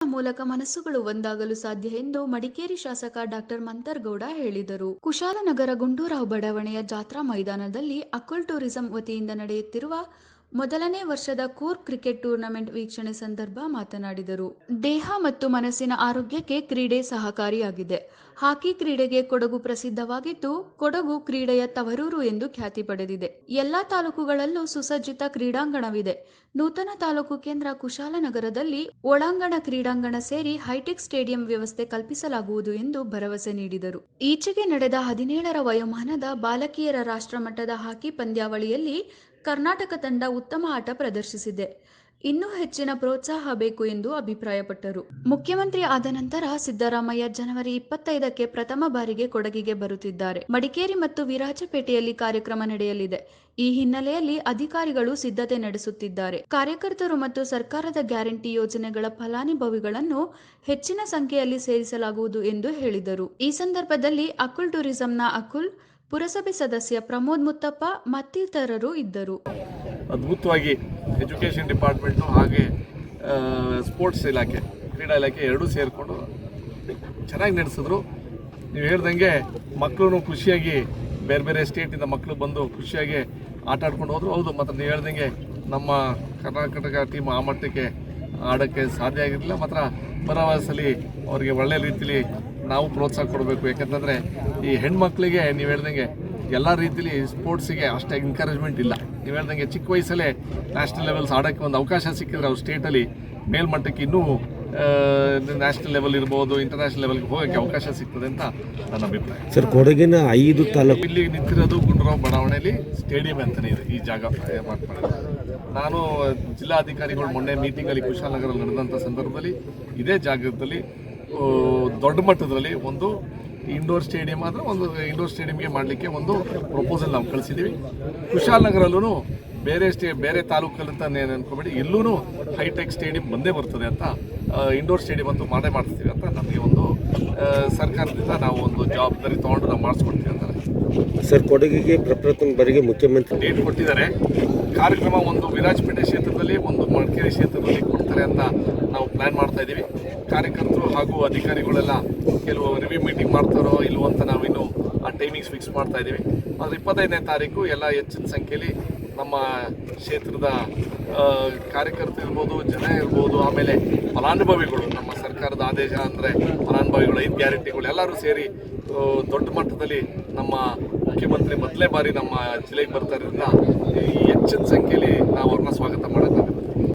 ಮೂಲಕ ಮನಸ್ಸುಗಳು ಒಂದಾಗಲು ಸಾಧ್ಯ ಎಂದು ಮಡಿಕೇರಿ ಶಾಸಕ ಡಾಕ್ಟರ್ ಮಂತರ್ಗೌಡ ಹೇಳಿದರು. ಕುಶಾಲನಗರ ಗುಂಡೂರಾವ್ ಬಡಾವಣೆಯ ಜಾತ್ರಾ ಮೈದಾನದಲ್ಲಿ ಅಕುಲ್ ಟೂರಿಸಂ ವತಿಯಿಂದ ನಡೆಯುತ್ತಿರುವ ಮೊದಲನೇ ವರ್ಷದ ಕೂರ್ಗ್ ಕ್ರಿಕೆಟ್ ಟೂರ್ನಮೆಂಟ್ ವೀಕ್ಷಣೆ ಸಂದರ್ಭ ಮಾತನಾಡಿದರು. ದೇಹ ಮತ್ತು ಮನಸ್ಸಿನ ಆರೋಗ್ಯಕ್ಕೆ ಕ್ರೀಡೆ ಸಹಕಾರಿಯಾಗಿದೆ. ಹಾಕಿ ಕ್ರೀಡೆಗೆ ಕೊಡಗು ಪ್ರಸಿದ್ಧವಾಗಿದ್ದು, ಕೊಡಗು ಕ್ರೀಡೆಯ ತವರೂರು ಎಂದು ಖ್ಯಾತಿ ಪಡೆದಿದೆ. ಎಲ್ಲಾ ತಾಲೂಕುಗಳಲ್ಲೂ ಸುಸಜ್ಜಿತ ಕ್ರೀಡಾಂಗಣವಿದೆ. ನೂತನ ತಾಲೂಕು ಕೇಂದ್ರ ಕುಶಾಲನಗರದಲ್ಲಿ ಒಳಾಂಗಣ ಕ್ರೀಡಾಂಗಣ ಸೇರಿ ಹೈಟೆಕ್ ಸ್ಟೇಡಿಯಂ ವ್ಯವಸ್ಥೆ ಕಲ್ಪಿಸಲಾಗುವುದು ಎಂದು ಭರವಸೆ ನೀಡಿದರು. ಈಚೆಗೆ ನಡೆದ 17ರ ವಯೋಮಾನದ ಬಾಲಕಿಯರ ರಾಷ್ಟ್ರಮಟ್ಟದ ಹಾಕಿ ಪಂದ್ಯಾವಳಿಯಲ್ಲಿ ಕರ್ನಾಟಕ ತಂಡ ಉತ್ತಮ ಆಟ ಪ್ರದರ್ಶಿಸಿದೆ. ಇನ್ನೂ ಹೆಚ್ಚಿನ ಪ್ರೋತ್ಸಾಹ ಬೇಕು ಎಂದು ಅಭಿಪ್ರಾಯಪಟ್ಟರು. ಮುಖ್ಯಮಂತ್ರಿ ಆದ ನಂತರ ಸಿದ್ದರಾಮಯ್ಯ ಜನವರಿ 25ಕ್ಕೆ ಪ್ರಥಮ ಬಾರಿಗೆ ಕೊಡಗಿಗೆ ಬರುತ್ತಿದ್ದಾರೆ. ಮಡಿಕೇರಿ ಮತ್ತು ವಿರಾಜಪೇಟೆಯಲ್ಲಿ ಕಾರ್ಯಕ್ರಮ ನಡೆಯಲಿದೆ. ಈ ಹಿನ್ನೆಲೆಯಲ್ಲಿ ಅಧಿಕಾರಿಗಳು ಸಿದ್ಧತೆ ನಡೆಸುತ್ತಿದ್ದಾರೆ. ಕಾರ್ಯಕರ್ತರು ಮತ್ತು ಸರ್ಕಾರದ ಗ್ಯಾರಂಟಿ ಯೋಜನೆಗಳ ಫಲಾನುಭವಿಗಳನ್ನು ಹೆಚ್ಚಿನ ಸಂಖ್ಯೆಯಲ್ಲಿ ಸೇರಿಸಲಾಗುವುದು ಎಂದು ಹೇಳಿದರು. ಈ ಸಂದರ್ಭದಲ್ಲಿ ಅಕುಲ್ ಟೂರಿಸಂನ ಅಕುಲ್, ಪುರಸಭೆ ಸದಸ್ಯ ಪ್ರಮೋದ್ ಮುತ್ತಪ್ಪ ಮತ್ತಿತರರು ಇದ್ದರು. ಅದ್ಭುತವಾಗಿ ಎಜುಕೇಷನ್ ಡಿಪಾರ್ಟ್ಮೆಂಟು ಹಾಗೆ ಸ್ಪೋರ್ಟ್ಸ್ ಇಲಾಖೆ, ಕ್ರೀಡಾ ಇಲಾಖೆ ಎರಡೂ ಸೇರಿಕೊಂಡು ಚೆನ್ನಾಗಿ ನಡೆಸಿದ್ರು. ನೀವು ಹೇಳ್ದಂಗೆ ಮಕ್ಕಳು ಖುಷಿಯಾಗಿ ಬೇರೆ ಬೇರೆ ಸ್ಟೇಟಿಂದ ಮಕ್ಕಳು ಬಂದು ಖುಷಿಯಾಗಿ ಆಟ ಆಡ್ಕೊಂಡು ಹೋದ್ರು. ಹೌದು, ಮತ್ತು ನೀವು ಹೇಳ್ದಂಗೆ ನಮ್ಮ ಕರ್ನಾಟಕ ಟೀಮ್ ಆ ಮಟ್ಟಕ್ಕೆ ಆಡೋಕ್ಕೆ ಸಾಧ್ಯ ಆಗಿರಲಿಲ್ಲ. ಮಾತ್ರ ಬರೋಸಲಿ ಅವರಿಗೆ ಒಳ್ಳೆಯ ರೀತಿಲಿ ನಾವು ಪ್ರೋತ್ಸಾಹ ಕೊಡಬೇಕು. ಯಾಕಂತಂದರೆ ಈ ಹೆಣ್ಮಕ್ಳಿಗೆ ನೀವು ಹೇಳ್ದಂಗೆ ಎಲ್ಲ ರೀತಿಲಿ ಸ್ಪೋರ್ಟ್ಸಿಗೆ ಅಷ್ಟಾಗಿ ಎನ್ಕರೇಜ್ಮೆಂಟ್ ಇಲ್ಲ. ನೀವು ಹೇಳ್ದಂಗೆ ಚಿಕ್ಕ ವಯಸ್ಸಲ್ಲೇ ನ್ಯಾಷನಲ್ ಲೆವೆಲ್ಸ್ ಆಡೋಕ್ಕೆ ಒಂದು ಅವಕಾಶ ಸಿಕ್ಕಿದ್ರೆ ಅವ್ರು ಸ್ಟೇಟಲ್ಲಿ ಮೇಲ್ಮಟ್ಟಕ್ಕೆ ಇನ್ನೂ ನ್ಯಾಷನಲ್ ಲೆವೆಲ್ ಇರ್ಬೋದು, ಇಂಟರ್ನ್ಯಾಷನಲ್ ಲೆವೆಲ್ಗೆ ಹೋಗೋಕ್ಕೆ ಅವಕಾಶ ಸಿಗ್ತದೆ ಅಂತ ನನ್ನ ಅಭಿಪ್ರಾಯ. ಸರ್, ಕೊಡಗಿನ 5 ತಾಲೂಕು ಇಲ್ಲಿ ನಿಂತಿರೋದು ಗುಂಡೂರಾವ್ ಬಡಾವಣೆಯಲ್ಲಿ ಸ್ಟೇಡಿಯಂ ಅಂತಲೇ ಇದೆ. ಈ ಜಾಗ ಮಾಡ್ಕೊಂಡಿದ್ದು ನಾನು ಜಿಲ್ಲಾಧಿಕಾರಿಗಳು ಮೊನ್ನೆ ಮೀಟಿಂಗಲ್ಲಿ ಕುಶಾಲನಗರಲ್ಲಿ ನಡೆದಂಥ ಸಂದರ್ಭದಲ್ಲಿ ಇದೇ ಜಾಗದಲ್ಲಿ ದೊಡ್ಡ ಮಟ್ಟದಲ್ಲಿ ಒಂದು ಇಂಡೋರ್ ಸ್ಟೇಡಿಯಂ ಆದರೆ ಒಂದು ಇಂಡೋರ್ ಸ್ಟೇಡಿಯಂಗೆ ಮಾಡಲಿಕ್ಕೆ ಒಂದು ಪ್ರಪೋಸಲ್ ನಾವು ಕಳಿಸಿದ್ದೀವಿ. ಕುಶಾಲನಗರಲ್ಲೂ ಬೇರೆ ತಾಲೂಕಲ್ಲಂತ ಅನ್ಕೋಬೇಡಿ, ಇಲ್ಲೂ ಹೈಟೆಕ್ ಸ್ಟೇಡಿಯಂ ಬಂದೇ ಬರ್ತದೆ ಅಂತ, ಇಂಡೋರ್ ಸ್ಟೇಡಿಯಂ ಅಂತೂ ಮಾಡ್ತೀವಿ ಅಂತ ನಮಗೆ ಒಂದು ಸರ್ಕಾರದಿಂದ ನಾವು ಒಂದು ಜವಾಬ್ದಾರಿ ತೊಗೊಂಡು ನಾವು ಮಾಡಿಸ್ಕೊಡ್ತೀವಿ ಅಂತಾರೆ. ಸರ್, ಕೊಡಗಿಗೆ ಪ್ರಪ್ರಥಮ ಬಾರಿಗೆ ಮುಖ್ಯಮಂತ್ರಿ ಡೇಟ್ ಕೊಟ್ಟಿದ್ದಾರೆ. ಕಾರ್ಯಕ್ರಮ ಒಂದು ವಿರಾಜಪೇಟೆ ಕ್ಷೇತ್ರದಲ್ಲಿ, ಒಂದು ಮಡಿಕೇರಿ ಕ್ಷೇತ್ರದಲ್ಲಿ ಕೊಡ್ತಾರೆ ಅಂತ ನಾವು ಪ್ಲ್ಯಾನ್ ಮಾಡ್ತಾ ಇದ್ದೀವಿ. ಕಾರ್ಯಕರ್ತರು ಹಾಗೂ ಅಧಿಕಾರಿಗಳೆಲ್ಲ ಕೆಲವು ರಿವ್ಯೂ ಮೀಟಿಂಗ್ ಮಾಡ್ತಾರೋ ಇಲ್ವೋ ಅಂತ ನಾವಿನ್ನೂ ಆ ಟೈಮಿಂಗ್ಸ್ ಫಿಕ್ಸ್ ಮಾಡ್ತಾ ಇದ್ದೀವಿ. ಆದರೆ 25ನೇ ತಾರೀಕು ಎಲ್ಲ ಹೆಚ್ಚಿನ ಸಂಖ್ಯೆಯಲ್ಲಿ ನಮ್ಮ ಕ್ಷೇತ್ರದ ಕಾರ್ಯಕರ್ತರು ಇರ್ಬೋದು, ಜನ ಇರ್ಬೋದು, ಆಮೇಲೆ ಫಲಾನುಭವಿಗಳು, ನಮ್ಮ ಸರ್ಕಾರದ ಆದೇಶ ಅಂದರೆ ಫಲಾನುಭವಿಗಳು, 5 ಗ್ಯಾರಂಟಿಗಳು ಎಲ್ಲರೂ ಸೇರಿ ದೊಡ್ಡ ಮಟ್ಟದಲ್ಲಿ ನಮ್ಮ ಮುಖ್ಯಮಂತ್ರಿ ಮೊದಲೇ ಬಾರಿ ನಮ್ಮ ಜಿಲ್ಲೆಗೆ ಬರ್ತಾ ಇರೋದ್ರಿಂದ ಹೆಚ್ಚಿನ ಸಂಖ್ಯೆಯಲ್ಲಿ ನಾವು ಅವ್ರನ್ನ ಸ್ವಾಗತ ಮಾಡೋಕ್ಕೆ